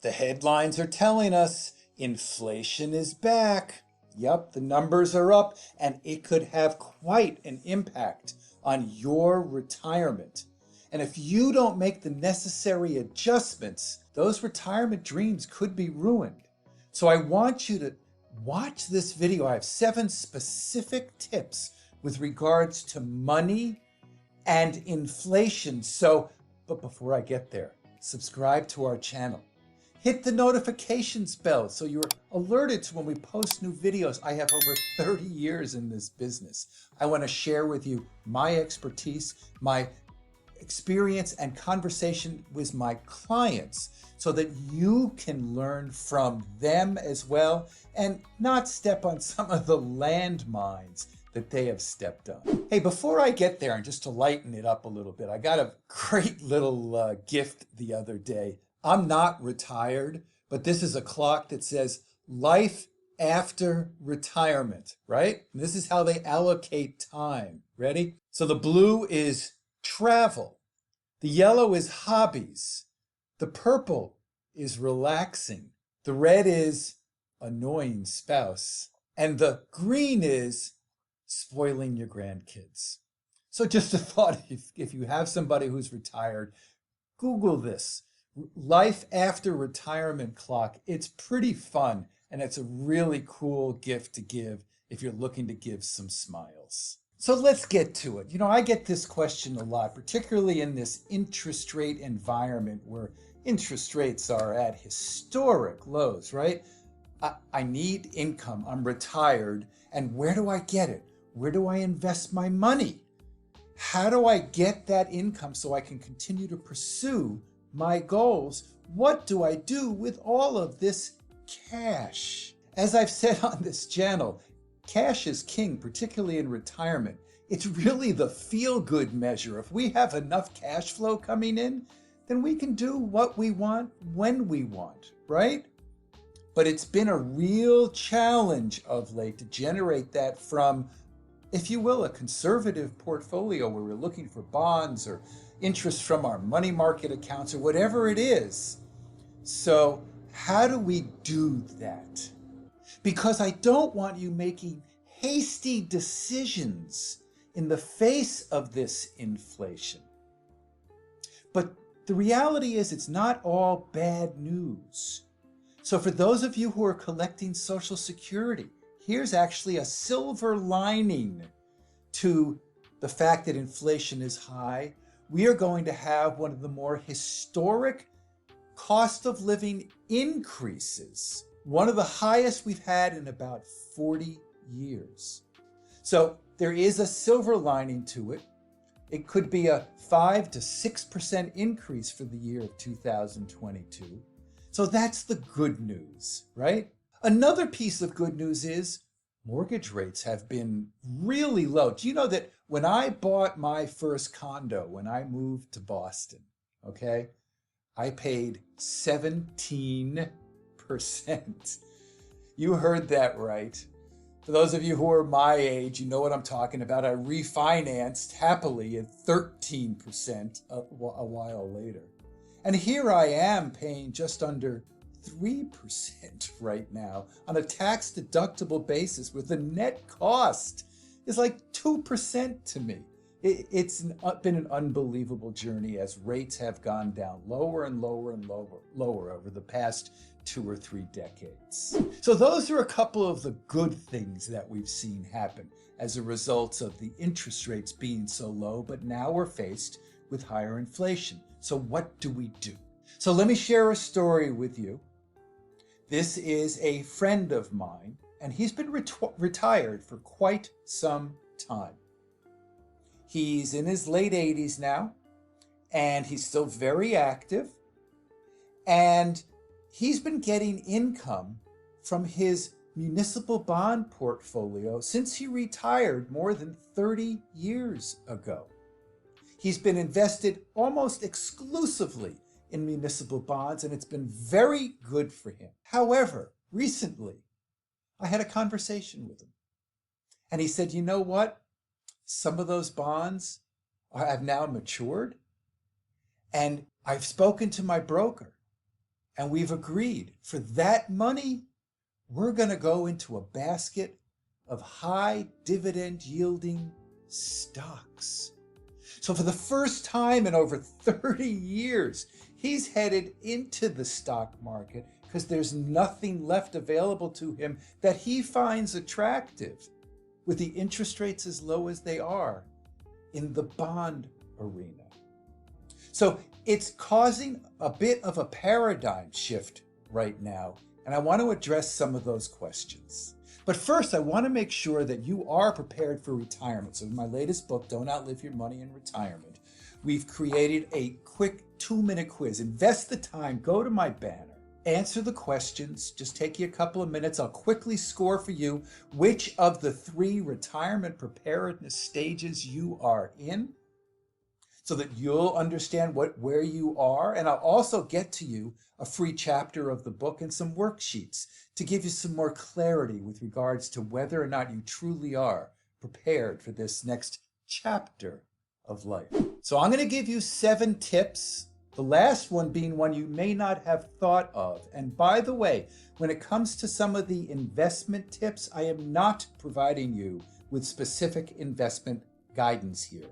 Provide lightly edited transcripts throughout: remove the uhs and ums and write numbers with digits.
The headlines are telling us inflation is back. Yep, the numbers are up, and it could have quite an impact on your retirement. And if you don't make the necessary adjustments, those retirement dreams could be ruined. So I want you to watch this video. I have 7 specific tips with regards to money and inflation. But before I get there, subscribe to our channel. Hit the notifications bell so you're alerted to when we post new videos. I have over 30 years in this business. I want to share with you my expertise, my experience and conversation with my clients so that you can learn from them as well and not step on some of the landmines that they have stepped on. Hey, before I get there, and just to lighten it up a little bit, I got a great little gift the other day. I'm not retired, but this is a clock that says life after retirement, right? And this is how they allocate time. Ready? So the blue is travel. The yellow is hobbies. The purple is relaxing. The red is annoying spouse. And the green is spoiling your grandkids. So just a thought, if you have somebody who's retired, Google this. Life after retirement clock. It's pretty fun, and it's a really cool gift to give if you're looking to give some smiles. So let's get to it. I get this question a lot, particularly in this interest rate environment where interest rates are at historic lows, right? I need income. I'm retired. And where do I get it? Where do I invest my money? How do I get that income so I can continue to pursue my goals? What do I do with all of this cash? As I've said on this channel, cash is king, particularly in retirement. It's really the feel-good measure. If we have enough cash flow coming in, then we can do what we want when we want, right? But it's been a real challenge of late to generate that from, if you will, a conservative portfolio where we're looking for bonds or interest from our money market accounts or whatever it is. So how do we do that? Because I don't want you making hasty decisions in the face of this inflation. But the reality is it's not all bad news. So for those of you who are collecting Social Security, here's actually a silver lining to the fact that inflation is high. We are going to have one of the more historic cost of living increases, one of the highest we've had in about 40 years. So there is a silver lining to it. It could be a 5 to 6% increase for the year of 2022. So that's the good news, right? Another piece of good news is mortgage rates have been really low. Do you know that when I bought my first condo, when I moved to Boston, okay, I paid 17%. You heard that right. For those of you who are my age, you know what I'm talking about. I refinanced happily at 13% a while later. And here I am paying just under 3% right now on a tax-deductible basis with the net cost is like 2% to me. It's been an unbelievable journey as rates have gone down lower and lower and lower over the past 2 or 3 decades. So those are a couple of the good things that we've seen happen as a result of the interest rates being so low, but now we're faced with higher inflation. So what do we do? So let me share a story with you. This is a friend of mine, and he's been retired for quite some time. He's in his late 80s now, and he's still very active. And he's been getting income from his municipal bond portfolio since he retired more than 30 years ago. He's been invested almost exclusively in municipal bonds, and it's been very good for him. However, recently, I had a conversation with him, and he said, you know what? Some of those bonds have now matured, and I've spoken to my broker, And we've agreed for that money, we're going to go into a basket of high dividend yielding stocks. So for the first time in over 30 years, he's headed into the stock market because there's nothing left available to him that he finds attractive with the interest rates as low as they are in the bond arena. So it's causing a bit of a paradigm shift right now, and I want to address some of those questions. But first, I want to make sure that you are prepared for retirement. So in my latest book, Don't Outlive Your Money in Retirement, we've created a quick 2-minute quiz. Invest the time, go to my banner, answer the questions, just take you a couple of minutes. I'll quickly score for you which of the 3 retirement preparedness stages you are in, so that you'll understand where you are. And I'll also get to you a free chapter of the book and some worksheets to give you some more clarity with regards to whether or not you truly are prepared for this next chapter of life. So I'm going to give you 7 tips, the last one being one you may not have thought of. And by the way, when it comes to some of the investment tips, I am not providing you with specific investment guidance here.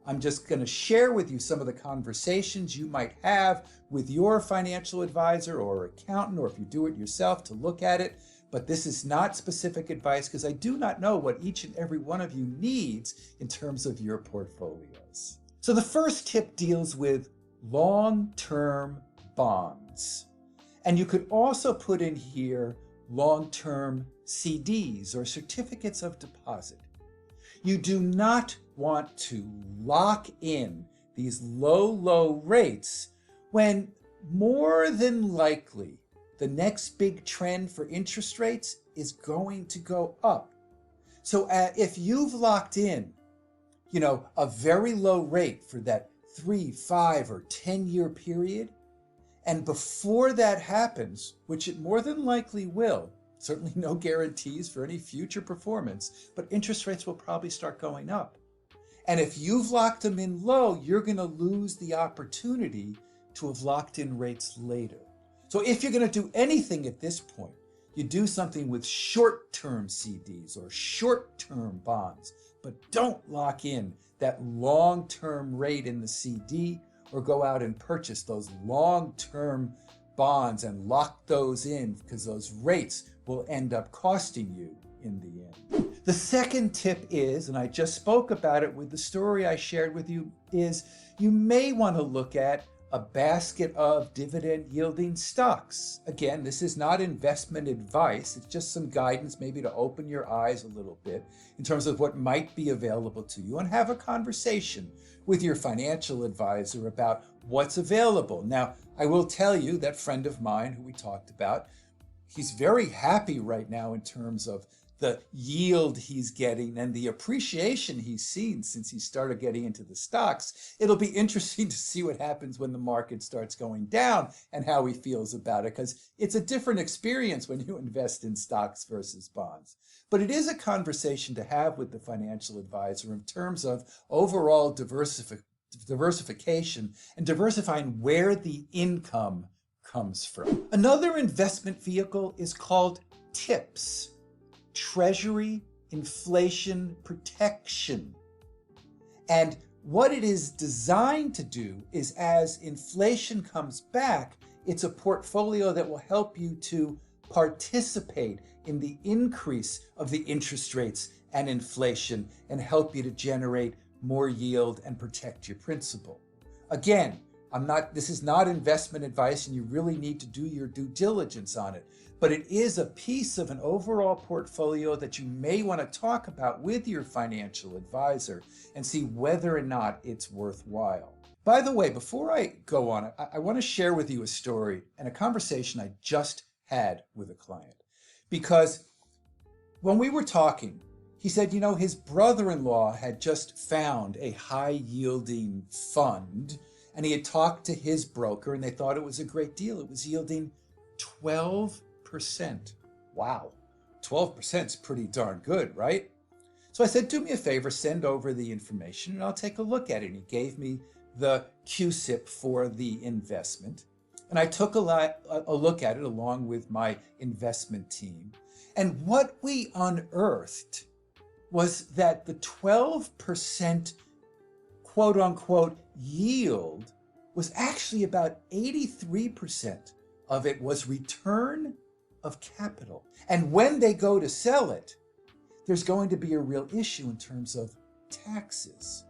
I'm just going to share with you some of the conversations you might have with your financial advisor or accountant, or if you do it yourself, to look at it. But this is not specific advice because I do not know what each and every one of you needs in terms of your portfolios. So the first tip deals with long-term bonds. And you could also put in here long-term CDs or certificates of deposit. You do not want to lock in these low rates when more than likely the next big trend for interest rates is going to go up. So if you've locked in, a very low rate for that 3, 5, or 10-year period, and before that happens, which it more than likely will, certainly no guarantees for any future performance, but interest rates will probably start going up. And if you've locked them in low, you're going to lose the opportunity to have locked in rates later. So if you're going to do anything at this point, you do something with short-term CDs or short-term bonds, but don't lock in that long-term rate in the CD or go out and purchase those long-term bonds and lock those in, because those rates will end up costing you in the end. The second tip is, and I just spoke about it with the story I shared with you, is you may want to look at a basket of dividend yielding stocks. Again, this is not investment advice. It's just some guidance, maybe to open your eyes a little bit in terms of what might be available to you, and have a conversation with your financial advisor about what's available. Now, I will tell you that friend of mine who we talked about, he's very happy right now in terms of the yield he's getting and the appreciation he's seen since he started getting into the stocks. It'll be interesting to see what happens when the market starts going down and how he feels about it, because it's a different experience when you invest in stocks versus bonds. But it is a conversation to have with the financial advisor in terms of overall diversification and diversifying where the income comes from. Another investment vehicle is called TIPS. Treasury Inflation Protection. And what it is designed to do is, as inflation comes back, it's a portfolio that will help you to participate in the increase of the interest rates and inflation and help you to generate more yield and protect your principal. Again, this is not investment advice, and you really need to do your due diligence on it. But it is a piece of an overall portfolio that you may want to talk about with your financial advisor and see whether or not it's worthwhile. By the way, before I go on, I want to share with you a story and a conversation I just had with a client. Because when we were talking, he said, his brother-in-law had just found a high-yielding fund, and he had talked to his broker, and they thought it was a great deal. It was yielding 12%. Wow, 12% is pretty darn good, right? So I said, do me a favor, send over the information and I'll take a look at it. And he gave me the QSIP for the investment. And I took a look at it along with my investment team. And what we unearthed was that the 12% quote unquote yield was actually about 83% of it was return of capital. And when they go to sell it, there's going to be a real issue in terms of taxes.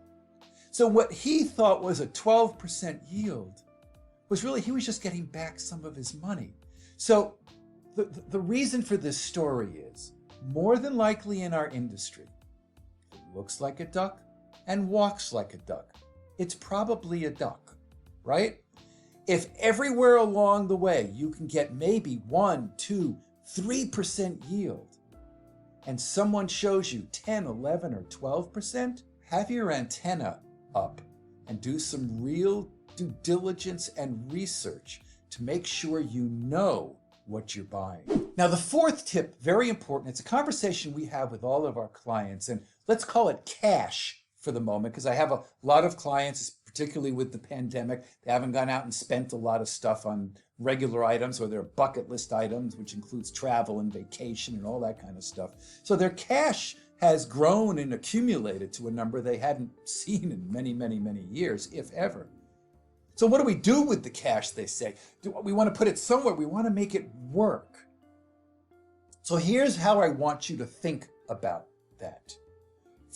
So what he thought was a 12% yield was really, he was just getting back some of his money. So the reason for this story is, more than likely in our industry, it looks like a duck and walks like a duck, it's probably a duck, right? If everywhere along the way you can get maybe 1, 2, 3% yield, and someone shows you 10, 11, or 12%, have your antenna up and do some real due diligence and research to make sure you know what you're buying. Now, the fourth tip, very important. It's a conversation we have with all of our clients, and let's call it cash for the moment, because I have a lot of clients, particularly with the pandemic, they haven't gone out and spent a lot of stuff on regular items or their bucket list items, which includes travel and vacation and all that kind of stuff. So their cash has grown and accumulated to a number they hadn't seen in many, many, many years, if ever. So what do we do with the cash, they say? We want to put it somewhere. We want to make it work. So here's how I want you to think about that.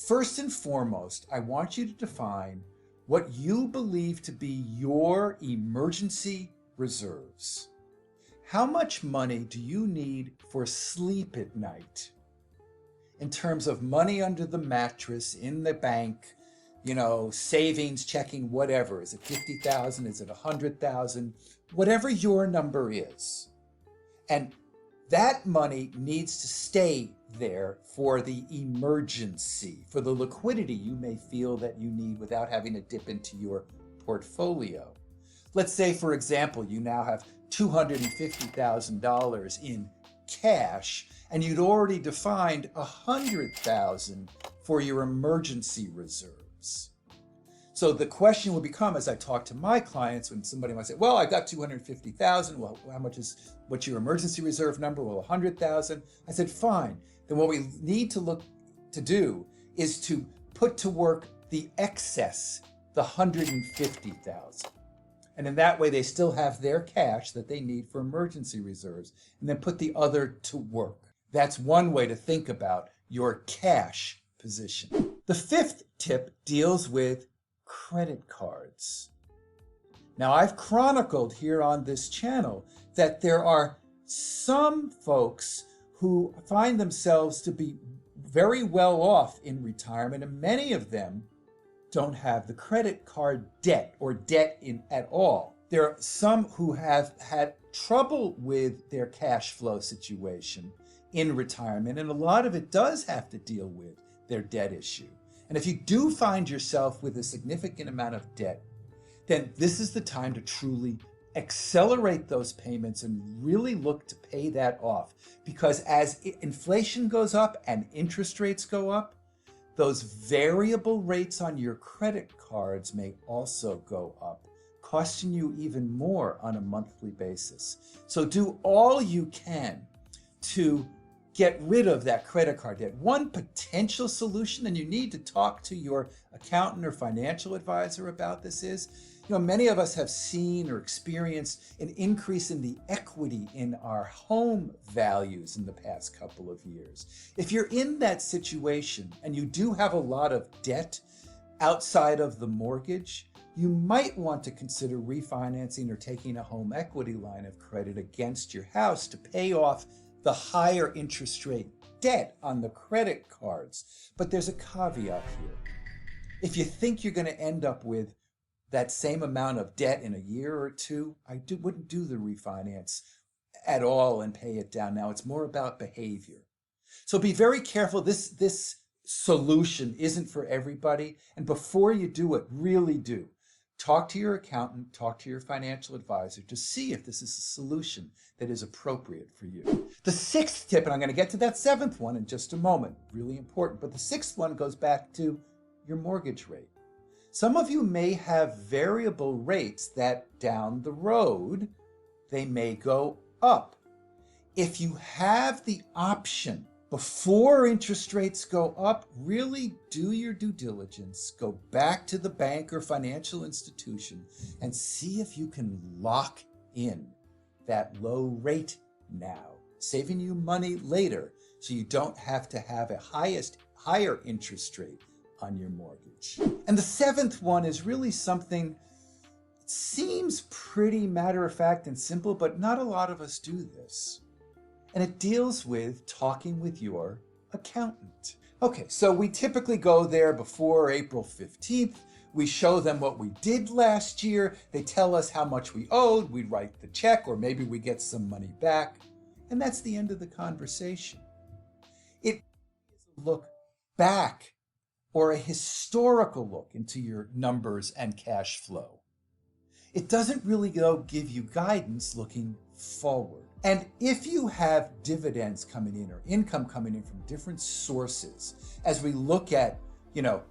First and foremost, I want you to define what you believe to be your emergency reserves. How much money do you need for sleep at night? In terms of money under the mattress, in the bank, savings, checking, whatever. Is it 50,000? Is it 100,000? Whatever your number is. And that money needs to stay there for the emergency, for the liquidity you may feel that you need without having to dip into your portfolio. Let's say, for example, you now have $250,000 in cash, and you'd already defined $100,000 for your emergency reserves. So the question will become, as I talk to my clients, when somebody might say, well, I got $250,000. Well, what's your emergency reserve number? Well, $100,000. I said, fine. Then what we need to look to do is to put to work the excess, the $150,000. And in that way, they still have their cash that they need for emergency reserves, and then put the other to work. That's one way to think about your cash position. The fifth tip deals with credit cards. Now, I've chronicled here on this channel that there are some folks who find themselves to be very well off in retirement, and many of them don't have the credit card debt or debt at all. There are some who have had trouble with their cash flow situation in retirement, and a lot of it does have to deal with their debt issue. And if you do find yourself with a significant amount of debt, then this is the time to truly accelerate those payments and really look to pay that off. Because as inflation goes up and interest rates go up, those variable rates on your credit cards may also go up, costing you even more on a monthly basis. So do all you can to get rid of that credit card debt. One potential solution, and you need to talk to your accountant or financial advisor about this, is, many of us have seen or experienced an increase in the equity in our home values in the past couple of years. If you're in that situation and you do have a lot of debt outside of the mortgage, you might want to consider refinancing or taking a home equity line of credit against your house to pay off the higher interest rate debt on the credit cards. But there's a caveat here. If you think you're going to end up with that same amount of debt in a year or two, wouldn't do the refinance at all and pay it down. Now, it's more about behavior. So be very careful. This solution isn't for everybody. And before you do it, really do. Talk to your accountant, talk to your financial advisor to see if this is a solution that is appropriate for you. The sixth tip, and I'm going to get to that seventh one in just a moment, really important, but the sixth one goes back to your mortgage rate. Some of you may have variable rates that down the road they may go up. If you have the option before interest rates go up, really do your due diligence. Go back to the bank or financial institution and see if you can lock in that low rate now, saving you money later so you don't have to have a higher interest rate on your mortgage. And the seventh one is really something that seems pretty matter of fact and simple, but not a lot of us do this. And it deals with talking with your accountant. Okay, so we typically go there before April 15th. We show them what we did last year. They tell us how much we owed. We write the check, or maybe we get some money back. And that's the end of the conversation. It is a look back or a historical look into your numbers and cash flow. It doesn't really give you guidance looking forward. And if you have dividends coming in or income coming in from different sources, as we look at,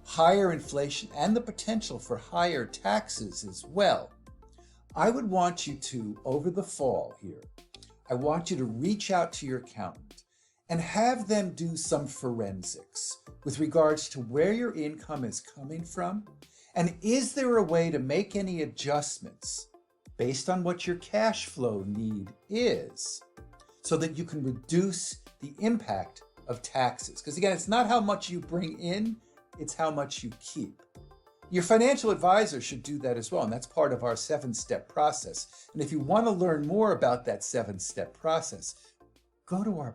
higher inflation and the potential for higher taxes as well, I would want you to, over the fall here, I want you to reach out to your accountant and have them do some forensics with regards to where your income is coming from, and is there a way to make any adjustments based on what your cash flow need is so that you can reduce the impact of taxes. Because again, it's not how much you bring in, it's how much you keep. Your financial advisor should do that as well, and that's part of our 7-step process. And if you want to learn more about that 7-step process, go to our